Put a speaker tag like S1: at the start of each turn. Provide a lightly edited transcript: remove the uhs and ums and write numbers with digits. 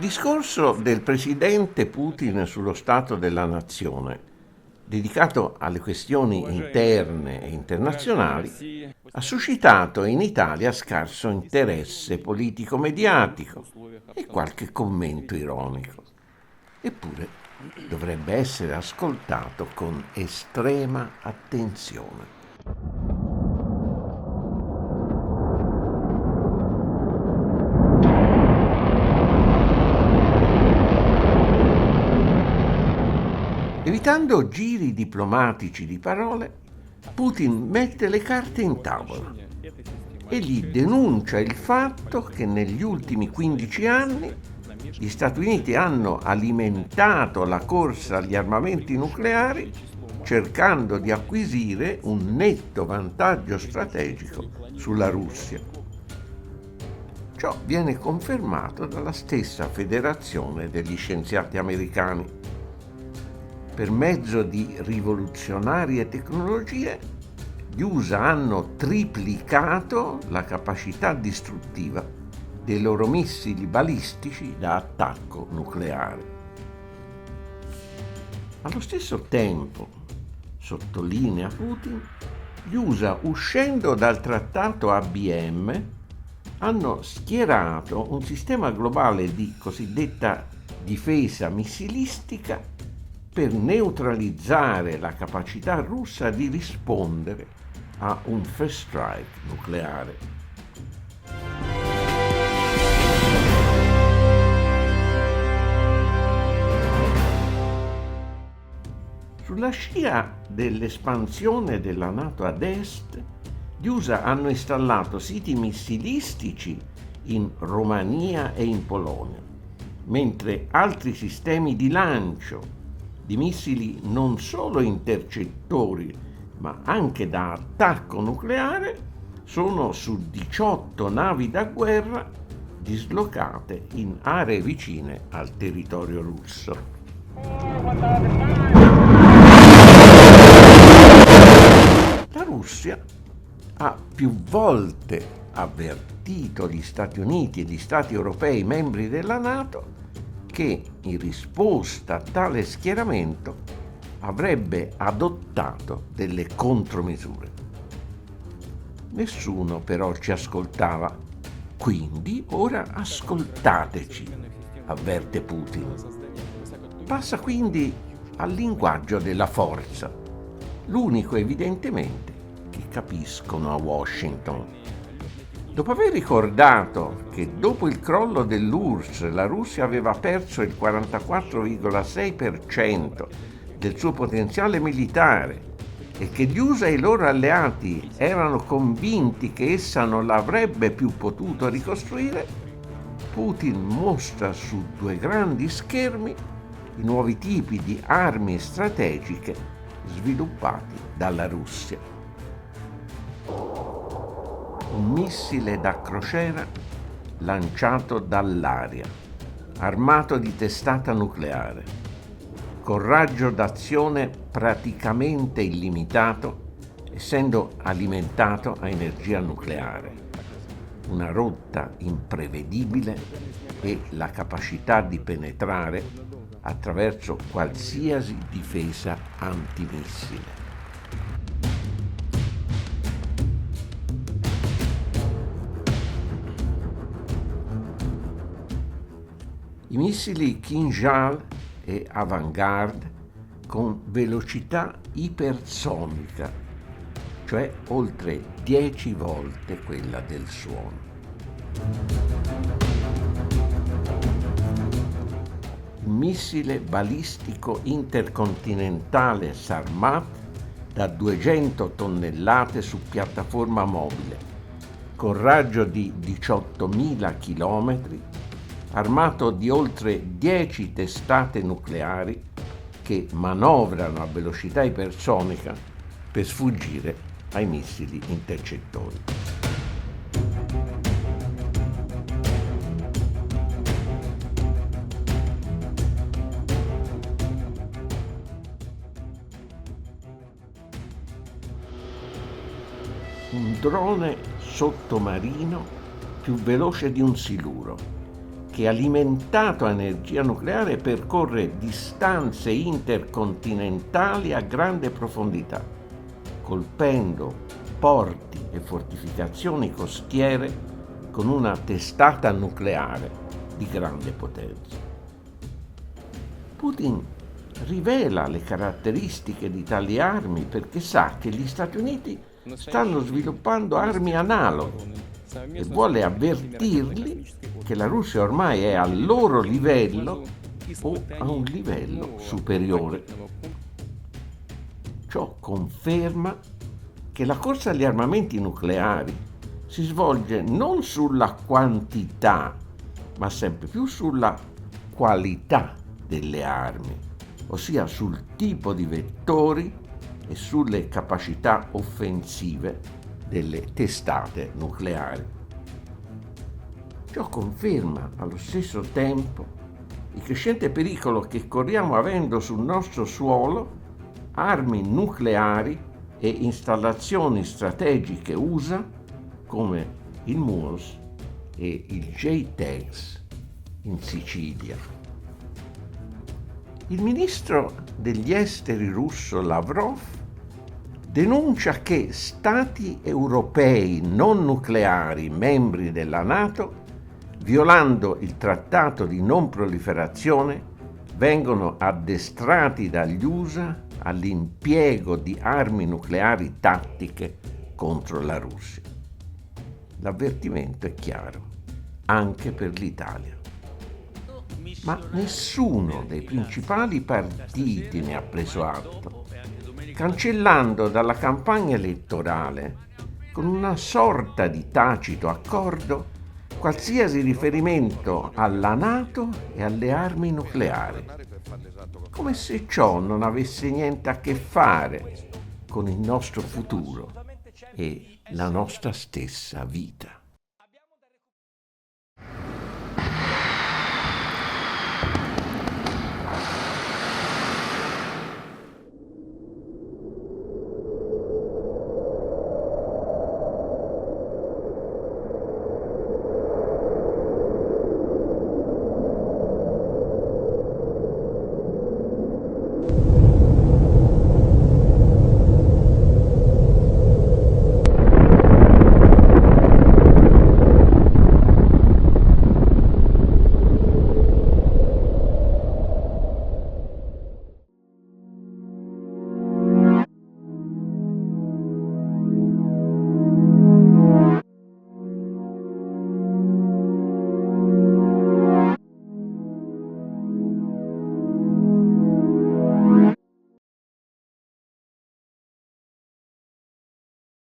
S1: discorso del presidente Putin sullo stato della nazione, dedicato alle questioni interne e internazionali, ha suscitato in Italia scarso interesse politico-mediatico e qualche commento ironico. Eppure dovrebbe essere ascoltato con estrema attenzione. Evitando giri diplomatici di parole, Putin mette le carte in tavola e gli denuncia il fatto che negli ultimi 15 anni gli Stati Uniti hanno alimentato la corsa agli armamenti nucleari cercando di acquisire un netto vantaggio strategico sulla Russia. Ciò viene confermato dalla stessa Federazione degli Scienziati Americani. Per mezzo di rivoluzionarie tecnologie, gli USA hanno triplicato la capacità distruttiva dei loro missili balistici da attacco nucleare. Allo stesso tempo, sottolinea Putin, gli USA, uscendo dal trattato ABM, hanno schierato un sistema globale di cosiddetta difesa missilistica per neutralizzare la capacità russa di rispondere a un first strike nucleare. Sulla scia dell'espansione della NATO ad est, gli USA hanno installato siti missilistici in Romania e in Polonia, mentre altri sistemi di lancio di missili non solo intercettori, ma anche da attacco nucleare, sono su 18 navi da guerra dislocate in aree vicine al territorio russo. La Russia ha più volte avvertito gli Stati Uniti e gli Stati europei membri della NATO che in risposta a tale schieramento avrebbe adottato delle contromisure. Nessuno però ci ascoltava, quindi ora ascoltateci, avverte Putin. Passa quindi al linguaggio della forza, l'unico evidentemente che capiscono a Washington. Dopo aver ricordato che dopo il crollo dell'URSS la Russia aveva perso il 44,6% del suo potenziale militare e che gli USA e i loro alleati erano convinti che essa non l'avrebbe più potuto ricostruire, Putin mostra su due grandi schermi i nuovi tipi di armi strategiche sviluppati dalla Russia. Un missile da crociera lanciato dall'aria, armato di testata nucleare, con raggio d'azione praticamente illimitato, essendo alimentato a energia nucleare, una rotta imprevedibile e la capacità di penetrare attraverso qualsiasi difesa antimissile. I missili Kinjal e Avangard con velocità ipersonica, cioè oltre 10 volte quella del suono. Il missile balistico intercontinentale Sarmat da 200 tonnellate su piattaforma mobile, con raggio di 18.000 chilometri, armato di oltre 10 testate nucleari che manovrano a velocità ipersonica per sfuggire ai missili intercettori. Un drone sottomarino più veloce di un siluro, che alimentato a energia nucleare percorre distanze intercontinentali a grande profondità, colpendo porti e fortificazioni costiere con una testata nucleare di grande potenza. Putin rivela le caratteristiche di tali armi perché sa che gli Stati Uniti stanno sviluppando armi analoghe e vuole avvertirli che la Russia ormai è al loro livello o a un livello superiore. Ciò conferma che la corsa agli armamenti nucleari si svolge non sulla quantità, ma sempre più sulla qualità delle armi, ossia sul tipo di vettori e sulle capacità offensive delle testate nucleari. Ciò conferma allo stesso tempo il crescente pericolo che corriamo avendo sul nostro suolo armi nucleari e installazioni strategiche USA come il MUOS e il JTEX in Sicilia. Il ministro degli esteri russo Lavrov denuncia che stati europei non nucleari, membri della NATO, violando il trattato di non proliferazione, vengono addestrati dagli USA all'impiego di armi nucleari tattiche contro la Russia. L'avvertimento è chiaro, anche per l'Italia. Ma nessuno dei principali partiti ne ha preso atto, cancellando dalla campagna elettorale, con una sorta di tacito accordo, qualsiasi riferimento alla NATO e alle armi nucleari, come se ciò non avesse niente a che fare con il nostro futuro e la nostra stessa vita.